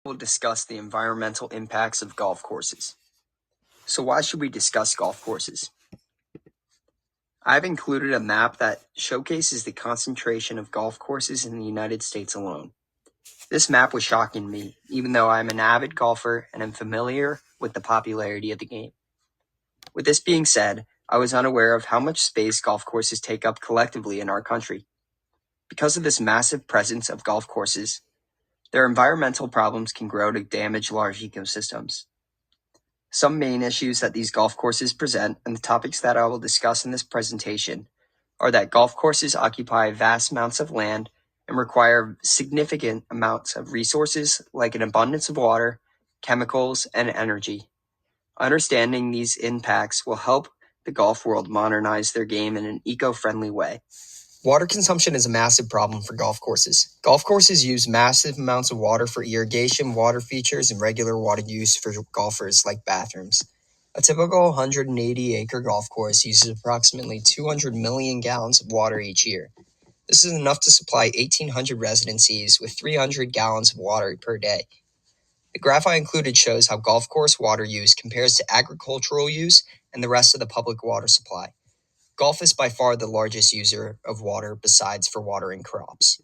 We'll discuss the environmental impacts of golf courses. So why should we discuss golf courses? I've included a map that showcases the concentration of golf courses in the United States alone. This map was shocking to me, even though I'm an avid golfer and am familiar with the popularity of the game. With this being said, I was unaware of how much space golf courses take up collectively in our country. Because of this massive presence of golf courses, their environmental problems can grow to damage large ecosystems. Some main issues that these golf courses present and the topics that I will discuss in this presentation are that golf courses occupy vast amounts of land and require significant amounts of resources like an abundance of water, chemicals, and energy. Understanding these impacts will help the golf world modernize their game in an eco-friendly way. Water consumption is a massive problem for golf courses. Golf courses use massive amounts of water for irrigation, water features, and regular water use for golfers like bathrooms. A typical 180-acre golf course uses approximately 200 million gallons of water each year. This is enough to supply 1,800 residencies with 300 gallons of water per day. The graph I included shows how golf course water use compares to agricultural use and the rest of the public water supply. Golf is by far the largest user of water besides for watering crops.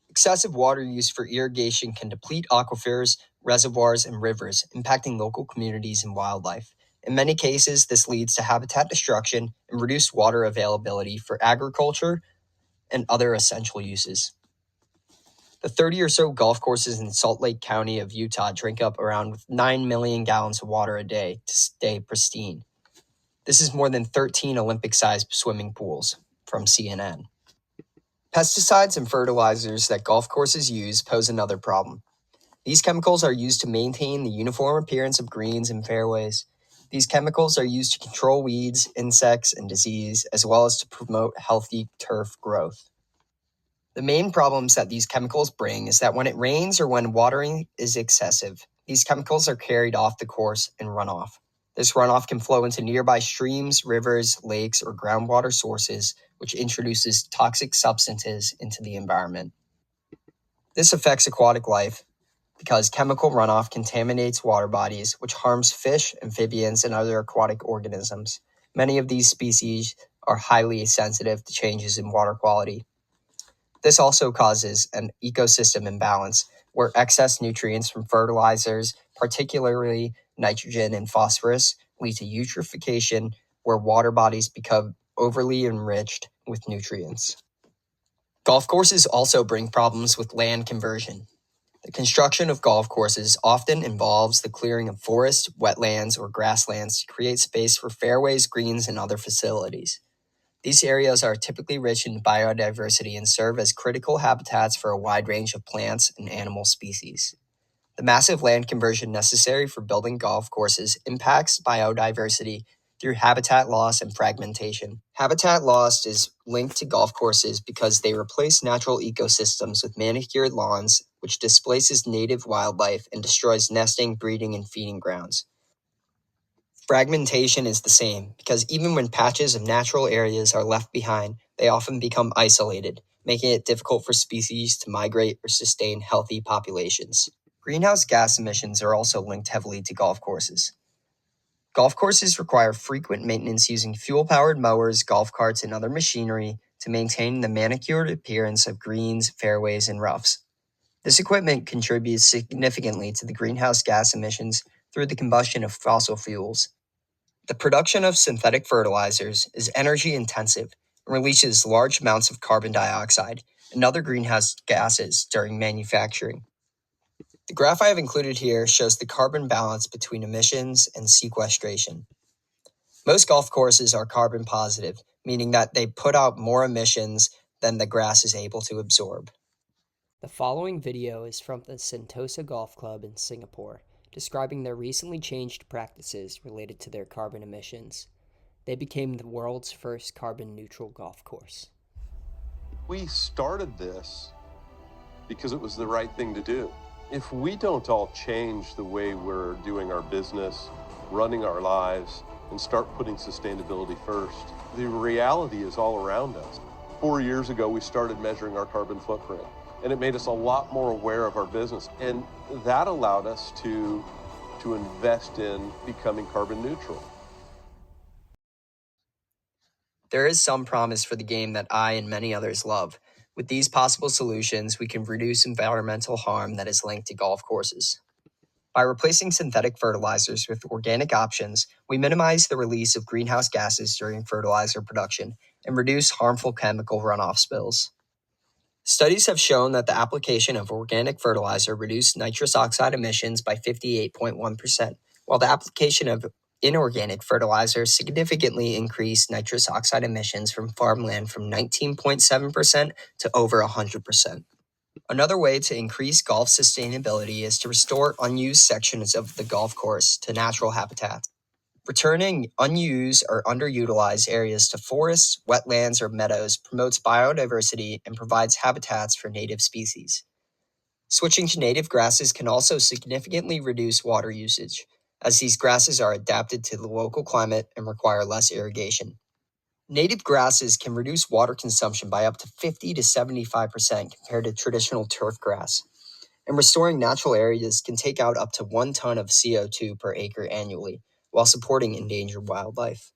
Excessive water use for irrigation can deplete aquifers, reservoirs, and rivers, impacting local communities and wildlife. In many cases, this leads to habitat destruction and reduced water availability for agriculture and other essential uses. The 30 or so golf courses in Salt Lake County of Utah drink up around 9 million gallons of water a day to stay pristine. This is more than 13 Olympic-sized swimming pools, from CNN. Pesticides and fertilizers that golf courses use pose another problem. These chemicals are used to maintain the uniform appearance of greens and fairways. These chemicals are used to control weeds, insects, and disease, as well as to promote healthy turf growth. The main problems that these chemicals bring is that when it rains or when watering is excessive, these chemicals are carried off the course and run off. This runoff can flow into nearby streams, rivers, lakes, or groundwater sources, which introduces toxic substances into the environment. This affects aquatic life because chemical runoff contaminates water bodies, which harms fish, amphibians, and other aquatic organisms. Many of these species are highly sensitive to changes in water quality. This also causes an ecosystem imbalance, where excess nutrients from fertilizers, particularly nitrogen and phosphorus, lead to eutrophication, where water bodies become overly enriched with nutrients. Golf courses also bring problems with land conversion. The construction of golf courses often involves the clearing of forests, wetlands, or grasslands to create space for fairways, greens, and other facilities. These areas are typically rich in biodiversity and serve as critical habitats for a wide range of plants and animal species. The massive land conversion necessary for building golf courses impacts biodiversity through habitat loss and fragmentation. Habitat loss is linked to golf courses because they replace natural ecosystems with manicured lawns, which displaces native wildlife and destroys nesting, breeding, and feeding grounds. Fragmentation is the same, because even when patches of natural areas are left behind, they often become isolated, making it difficult for species to migrate or sustain healthy populations. Greenhouse gas emissions are also linked heavily to golf courses. Golf courses require frequent maintenance using fuel-powered mowers, golf carts, and other machinery to maintain the manicured appearance of greens, fairways, and roughs. This equipment contributes significantly to the greenhouse gas emissions through the combustion of fossil fuels. The production of synthetic fertilizers is energy intensive and releases large amounts of carbon dioxide and other greenhouse gases during manufacturing. The graph I have included here shows the carbon balance between emissions and sequestration. Most golf courses are carbon positive, meaning that they put out more emissions than the grass is able to absorb. The following video is from the Sentosa Golf Club in Singapore, describing their recently changed practices related to their carbon emissions. They became the world's first carbon-neutral golf course. We started this because it was the right thing to do. If we don't all change the way we're doing our business, running our lives, and start putting sustainability first, the reality is all around us. 4 years ago, we started measuring our carbon footprint. and it made us a lot more aware of our business. And that allowed us to invest in becoming carbon neutral. There is some promise for the game that I and many others love. With these possible solutions, we can reduce environmental harm that is linked to golf courses. By replacing synthetic fertilizers with organic options, we minimize the release of greenhouse gases during fertilizer production and reduce harmful chemical runoff spills. Studies have shown that the application of organic fertilizer reduced nitrous oxide emissions by 58.1%, while the application of inorganic fertilizer significantly increased nitrous oxide emissions from farmland from 19.7% to over 100%. Another way to increase golf sustainability is to restore unused sections of the golf course to natural habitats. Returning unused or underutilized areas to forests, wetlands, or meadows promotes biodiversity and provides habitats for native species. Switching to native grasses can also significantly reduce water usage, as these grasses are adapted to the local climate and require less irrigation. Native grasses can reduce water consumption by up to 50 to 75% compared to traditional turf grass. And restoring natural areas can take out up to 1 ton of CO2 per acre annually, while supporting endangered wildlife.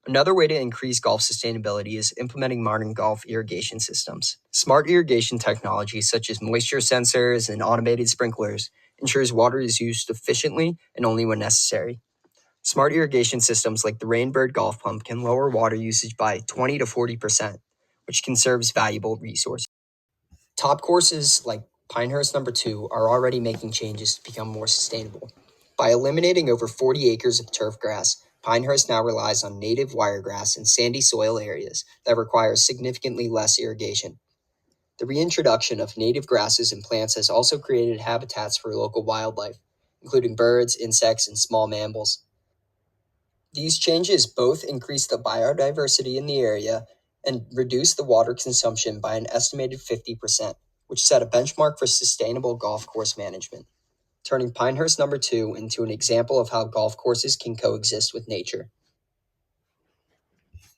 Another way to increase golf sustainability is implementing modern golf irrigation systems. Smart irrigation technology such as moisture sensors and automated sprinklers ensures water is used efficiently and only when necessary. Smart irrigation systems like the Rainbird golf pump can lower water usage by 20 to 40%, which conserves valuable resources. Top courses like Pinehurst No. 2 are already making changes to become more sustainable. By eliminating over 40 acres of turf grass, Pinehurst now relies on native wiregrass in sandy soil areas that require significantly less irrigation. The reintroduction of native grasses and plants has also created habitats for local wildlife, including birds, insects, and small mammals. These changes both increase the biodiversity in the area and reduce the water consumption by an estimated 50%, which set a benchmark for sustainable golf course management, turning Pinehurst No. 2 into an example of how golf courses can coexist with nature.